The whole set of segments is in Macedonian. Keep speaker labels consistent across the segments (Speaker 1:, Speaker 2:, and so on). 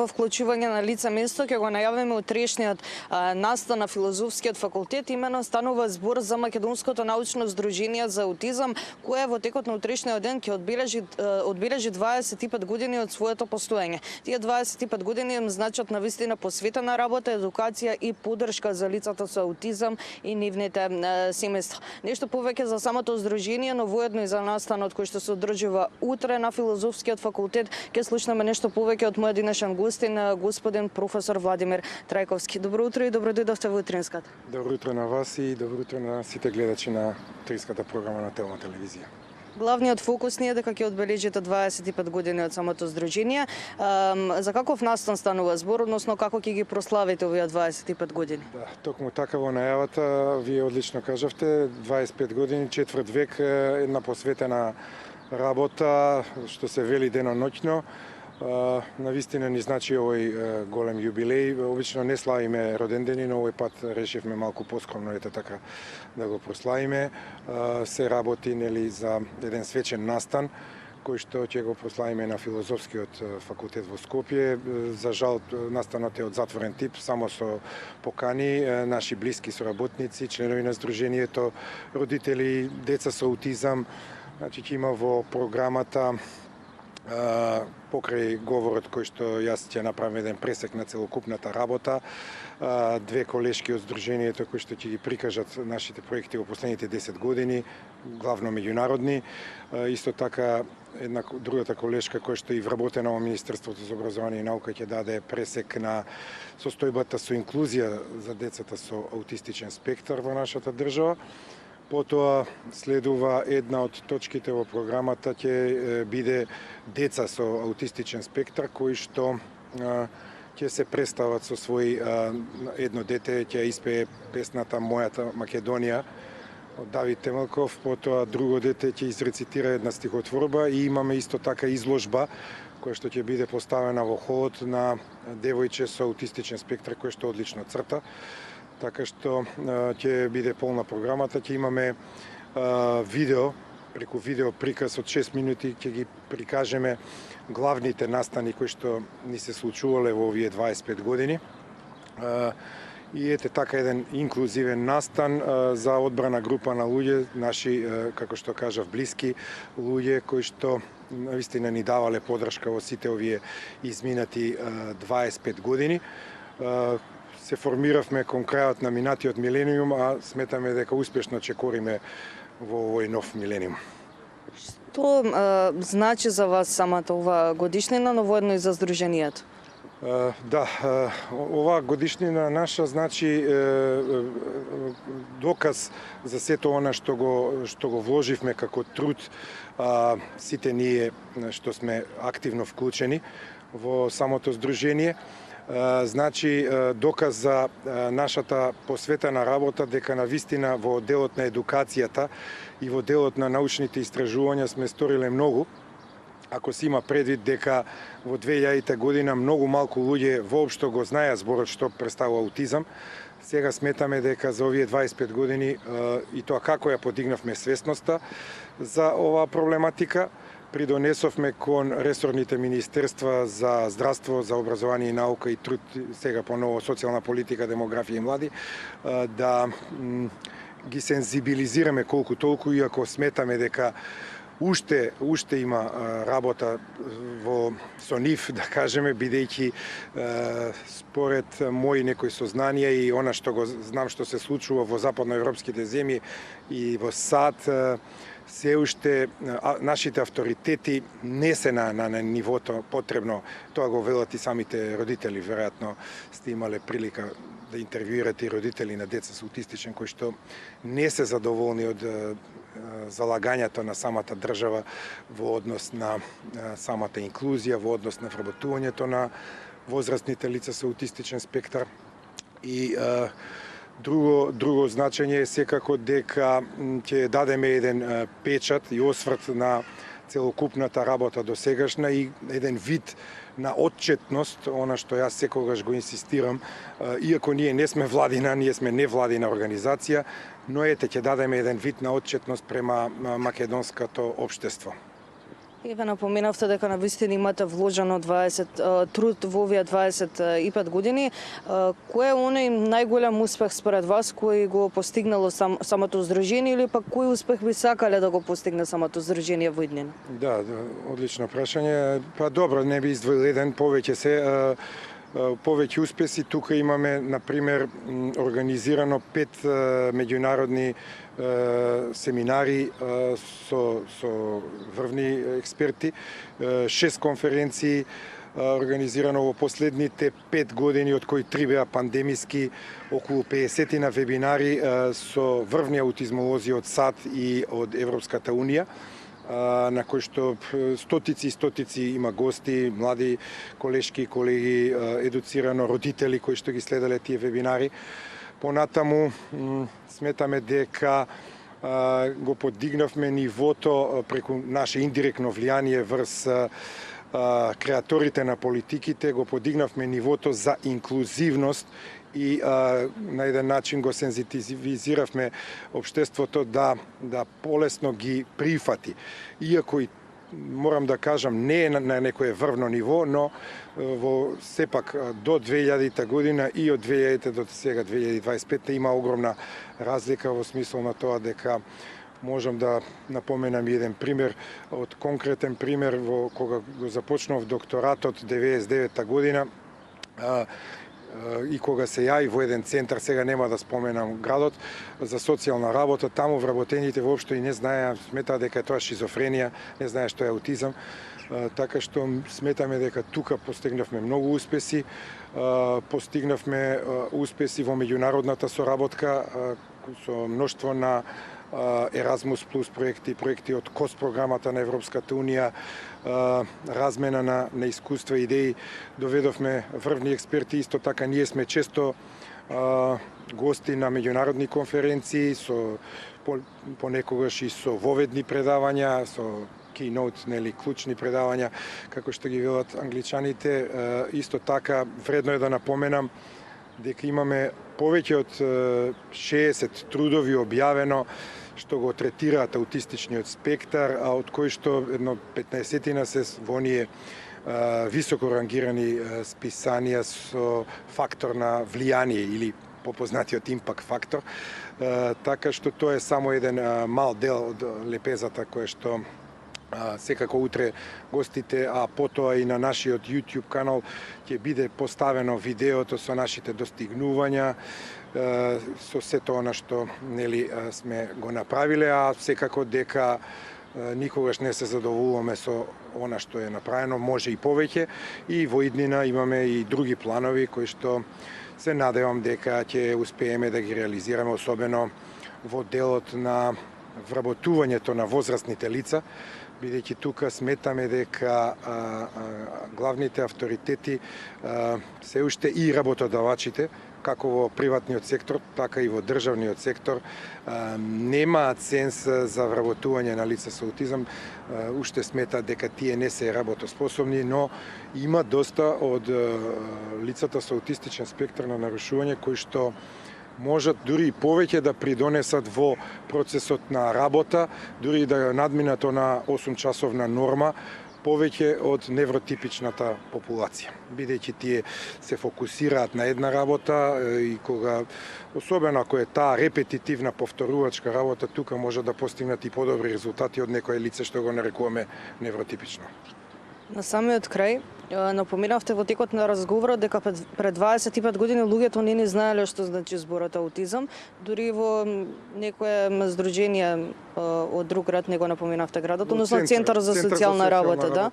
Speaker 1: во вклучување на лице место ќе го најавиме утрешниот настан на Филозофскиот факултет. Имено станува збор за Македонското научно здружение за аутизам, кое во текот на утрешниот ден ќе одбележи 25 години од своето постоење. Тие 25 години им значат навистина посветена работа, едукација и поддршка за лицата со аутизам и нивните семејства. Нешто повеќе за самото здружение, но воедно и за настанот кој што се одржува утре на Филозофскиот факултет, ќе слушнеме нешто повеќе од мојот денешен гостин, господин професор Владимир Трајковски. Добро утро и добро дојдовте во утринската.
Speaker 2: Добро утро на вас и добро утро на сите гледачи на утринската програма на Телма телевизија.
Speaker 1: Главниот фокус ни е дека ќе одбележите 25 години од самото здружение. За каков настан станува збор, односно како ќе ги прославите овие 25 години?
Speaker 2: Да, токму така во најавата, вие одлично кажавте, 25 години, четврт век, една посветена работа, што се вели деноноќно. Навистина ни значи овој голем јубилеј. Обично не славиме родендени, но овој пат решивме малку поскромно така да го прославиме. Се работи за еден свечен настан кој што ќе го прославиме на Филозофскиот факултет во Скопје. За жал настанот е од затворен тип, само со покани, наши блиски соработници, членови на здружението, родители, деца со аутизам. Значи ќе има во програмата покрај говорот кој што јас ќе направам еден пресек на целокупната работа, две колешки од здружението кои што ќе ги прикажат нашите проекти во последните 10 години, главно меѓународни. Исто така една другата колешка која што и вработена во Министерството за образование и наука ќе даде пресек на состојбата со инклузија за децата со аутистичен спектар во нашата држава. Потоа следува една од точките во програмата ќе биде деца со аутистичен спектар кои што ќе се представат со свој едно дете ќе испее песната Мојата Македонија од Давид Темелков, потоа друго дете ќе изрецитира една стихотворба и имаме исто така изложба која што ќе биде поставена во холот на девојче со аутистичен спектар кој што одлично црта. Така што ќе биде полна програмата, ќе имаме видео, преку видео приказ од 6 минути ќе ги прикажеме главните настани кои што ни се случувале во овие 25 години. И ете така еден инклузивен настан за одбрана група на луѓе, наши, како што кажав, блиски луѓе кои што навистина ни давале поддршка во сите овие изминати 25 години. Се формиравме кон крајот на минатиот милениум, а сметаме дека успешно чекориме во овој нов милениум.
Speaker 1: Што значи за вас самата ова годишнина, но воедно и за здруженијето?
Speaker 2: Да, оваа годишнина наша значи доказ за сето она што го вложивме како труд, сите ние што сме активно вклучени во самото здружение. Значи доказ за нашата посветена работа дека навистина во делот на едукацијата и во делот на научните истражувања сме сториле многу. Ако се има предвид дека во 2000 година многу малку луѓе воопшто го знаеа зборот што представува аутизам, сега сметаме дека за овие 25 години и тоа како ја подигнавме свесноста за оваа проблематика, придонесовме кон ресорните министерства за здравство, за образование и наука и труд, сега поново социјална политика, демографија и млади, да ги сензибилизираме колку толку, иако сметаме дека уште има работа со нив, да кажеме, бидејќи според мои некои сознанија и она што го знам што се случува во западноевропските земји и во САД, се уште нашите авторитети не се на нивото потребно. Тоа го велат и самите родители. Веројатно сте имале прилика да интервјуирате и родители на деца со аутистичен кои што не се задоволни од залагањето на самата држава во однос на самата инклузија, во однос на вработувањето на возрастните лица со аутистичен спектар. И друго значење е секако дека ќе дадеме еден печат и осврт на целокупната работа до сегашна и еден вид на отчетност, она што јас секогаш го инсистирам, иако ние не сме владина, ние сме невладина организација, но ете ќе дадеме еден вид на отчетност према македонското општество.
Speaker 1: И ве напоменавте дека навистина имате вложено труд во овие 25 години. Кој е оној најголем успех според вас кој го постигнало самото здружение или пак кој успех би сакале да го постигне самото здружение во иднина?
Speaker 2: Да, одлично прашање. Па добро, не би издвоил еден, повеќе се повеќе успеси. Тука имаме, например, организирано 5 меѓународни семинари со врвни експерти, 6 конференции организирано во последните 5 години, од кои 3 беа пандемиски, околу 50 на вебинари со врвни аутизмолози од САД и од Европската Унија, на кој што стотици и стотици има гости, млади колешки, колеги, едуцирано родители кои што ги следеле тие вебинари. Понатаму сметаме дека го подигнавме нивото преку наше индиректно влијание врз креаторите на политиките, го подигнавме нивото за инклузивност и на еден начин го сензитивизиравме општеството да полесно ги прифати. Иако и морам да кажам, не е на некое врвно ниво, но во сепак до 2000 година и од 2000 до сега 2025 има огромна разлика во смисол на тоа дека можам да напоменам еден пример, од конкретен пример во кога го започнав докторатот 99 година и кога се јави во еден центар, сега нема да споменам градот, за социјална работа, таму вработените воопшто и не знаеа, сметаа дека е тоа шизофренија, не знаеа што е аутизам, така што сметаме дека тука постигнавме многу успеси, постигнавме успеси во меѓународната соработка со мноштво на Еразмус плюс проекти од КОС програмата на Европската Унија, размена на искуства и идеи, доведовме врвни експерти, исто така ние сме често гости на меѓународни конференции, со понекогаш и со воведни предавања, со keynote, нели, клучни предавања, како што ги велат англичаните. Исто така, вредно е да напоменам дека имаме повеќе од 60 трудови објавено што го третираат аутистичниот спектар, а од кои што едно 15-тина се во оние високо рангирани списанија со фактор на влијание или попознатиот импакт фактор. Така што тоа е само еден мал дел од лепезата која што секако утре гостите, а потоа и на нашиот YouTube канал ќе биде поставено видеото со нашите достигнувања, со сето она што нели сме го направиле, а секако дека никогаш не се задоволуваме со она што е направено, може и повеќе, и во иднина имаме и други планови кои што се надевам дека ќе успееме да ги реализираме, особено во делот на вработувањето на возрастните лица, бидејќи тука сметаме дека главните авторитети се уште и работодавачите, како во приватниот сектор, така и во државниот сектор, немаат сенс за вработување на лица со аутизам, уште сметаат дека тие не се работоспособни, но има доста од лицата со аутистичен спектар на нарушување кои што можат дури и повеќе да придонесат во процесот на работа, дури да надминат на 8-часовна норма, повеќе од невротипичната популација. Бидејќи тие се фокусираат на една работа и кога, особено ако е таа репетитивна повторувачка работа, тука може да постигнат и подобри резултати од некое лице што го нарекуваме невротипично.
Speaker 1: На самиот крај, напоменавте во текот на разговорот дека пред 25 години луѓето не ни знаеле што значи зборот аутизам, дури во некое здружение од друг град не го напоменавте градот, односно Центар за социјална работа, да.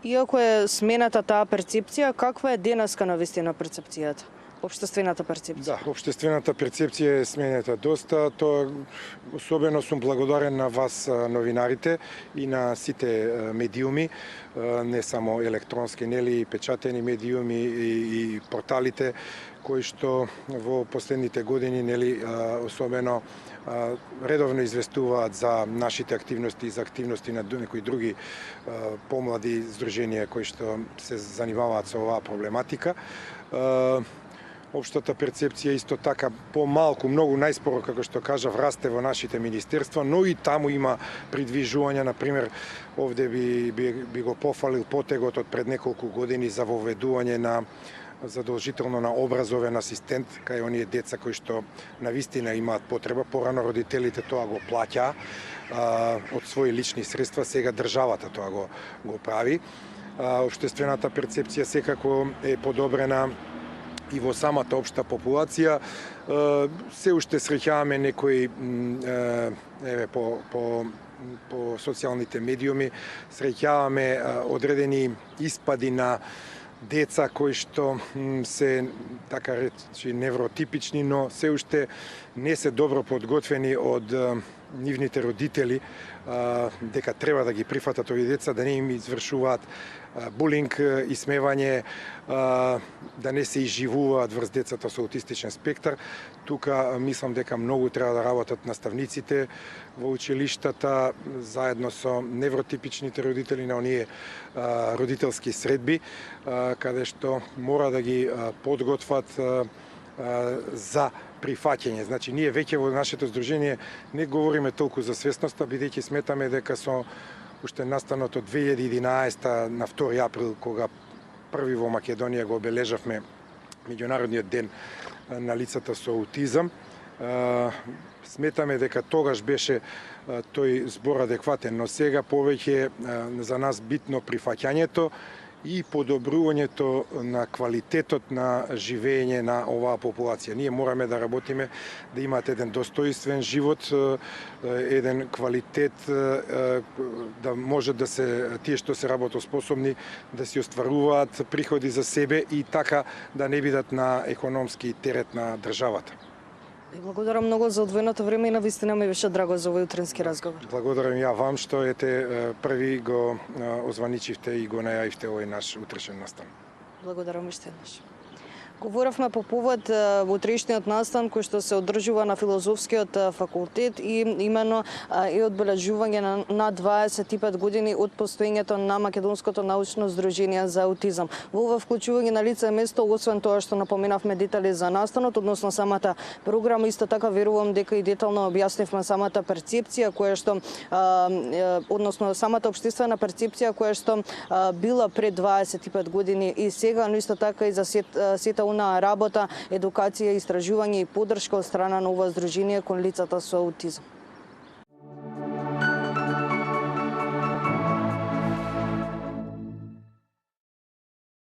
Speaker 1: Иако е смената таа перцепција, каква е денеска навистина перцепцијата? Општествената перцепција?
Speaker 2: Да, општествената перцепција е сменета доста. Тоа особено сум благодарен на вас новинарите и на сите медиуми, не само електронски, нели, печатени медиуми и порталите кои што во последните години, нели, особено редовно известуваат за нашите активности и за активности на некои други помлади здруженија кои што се занимаваат со оваа проблематика. Општата перцепција исто така помалку, многу најспоро, како што кажав, расте во нашите министерства, но и таму има придвижување. Например, овде би го пофалил потегот од пред неколку години за воведување на задолжително на образовен асистент кај оние деца кои што навистина имаат потреба. Порано родителите тоа го плаќаа од своји лични средства, сега државата тоа го прави. Општествената перцепција секако е подобрена и во самата општа популација. Се уште среќаваме некои по социјалните медиуми, среќаваме одредени испади на деца кои што се, така речи, невротипични, но се уште не се добро подготвени од нивните родители дека треба да ги прифатат овие деца, да не им извршуваат булинг, исмевање, да не се изживуваат врз децата со аутистичен спектар. Тука мислам дека многу треба да работат наставниците во училиштата заедно со невротипичните родители на оние родителски средби, каде што мора да ги подготват за прифаќање. Значи, ние веќе во нашето здружение не говориме толку за свесноста, бидејќи сметаме дека со уште настанот од 2011 на 2 април, кога први во Македонија го обележавме Меѓународниот ден на лицата со аутизам, сметаме дека тогаш беше тој збор адекватен, но сега повеќе за нас битно прифаќањето и подобрувањето на квалитетот на живење на оваа популација. Ние мораме да работиме да имаат еден достоинствен живот, еден квалитет, да може да се тие што се работоспособни да си остваруваат приходи за себе и така да не бидат на економски терет на државата.
Speaker 1: Благодарам многу за одвоеното време и навистина ми беше драго за овој утрински разговор.
Speaker 2: Благодарам ја вам што први го озваничивте и го најавивте овој наш утрешен настан.
Speaker 1: Благодарам уште еднаш. Говоревме по повод утрешниот настан кој што се одржува на Филозофскиот факултет и имено и одбележување на 25 години од постоењето на Македонското научно здружение за аутизам. Во ова вклучување на лице место, освен тоа што напоменавме детали за настанот, односно самата програма, исто така верувам дека и детално објаснивме самата перцепција која што односно самата општествена перцепција која што била пред 25 години и сега, но исто така и за сета на работа, едукација, истражување и поддршка од страна на ова здружение кон лицата со аутизам.